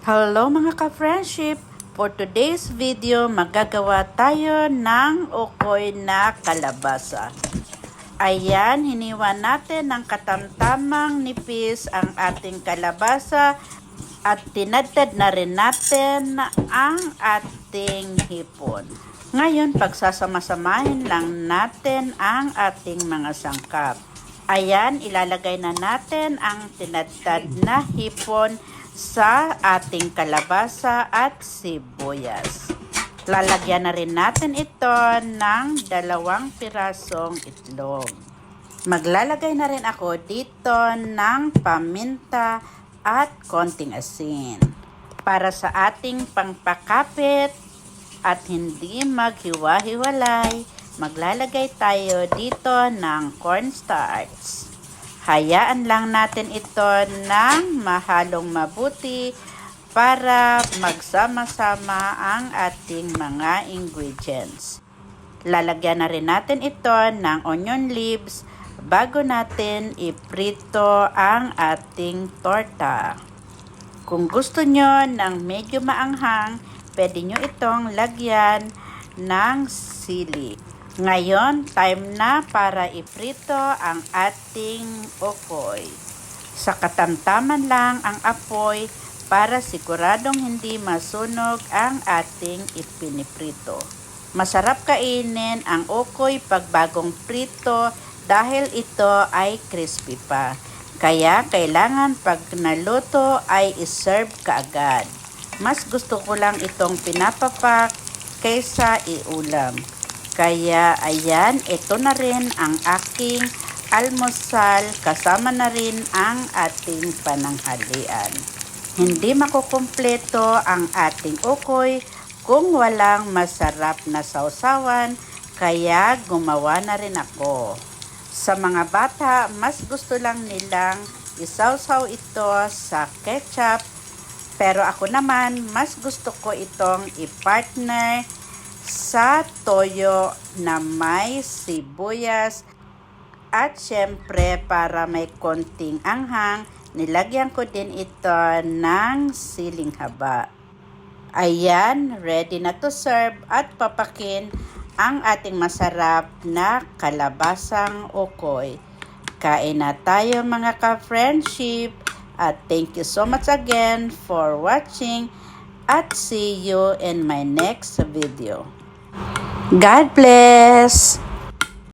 Hello mga ka-friendship! For today's video, magagawa tayo ng ukoy na kalabasa. Ayan, hiniwa natin ng katamtamang nipis ang ating kalabasa at tinadtad na rin natin ang ating hipon. Ngayon, pagsasama-samahin lang natin ang ating mga sangkap. Ayan, ilalagay na natin ang tinadtad na hipon sa ating kalabasa at sibuyas. Lalagyan na rin natin ito ng 2 pirasong itlog. Maglalagay na rin ako dito ng paminta at konting asin. Para sa ating pangpakapit at hindi maghiwa-hiwalay, maglalagay tayo dito ng cornstarch. Hayaan lang natin ito ng mahalong mabuti para magsama-sama ang ating mga ingredients. Lalagyan na rin natin ito ng onion leaves bago natin iprito ang ating torta. Kung gusto nyo ng medyo maanghang, pwede nyo itong lagyan ng sili. Ngayon, time na para iprito ang ating ukoy. Sa katamtaman lang ang apoy para siguradong hindi masunog ang ating ipiniprito. Masarap kainin ang ukoy pag bagong prito dahil ito ay crispy pa. Kaya kailangan pag naluto ay iserve kaagad. Mas gusto ko lang itong pinapapak kaysa iulam. Kaya ayan, ito na rin ang aking almusal kasama na rin ang ating pananghalian. Hindi makukumpleto ang ating ukoy kung walang masarap na sausawan, kaya gumawa na rin ako. Sa mga bata, mas gusto lang nilang isawsaw ito sa ketchup, pero ako naman mas gusto ko itong i-partner sa toyo na may sibuyas at syempre para may konting anghang, nilagyan ko din ito ng siling haba. Ayan, ready na to serve at papakin ang ating masarap na kalabasang ukoy. Kain na tayo mga ka-friendship at thank you so much again for watching at see you in my next video. God bless!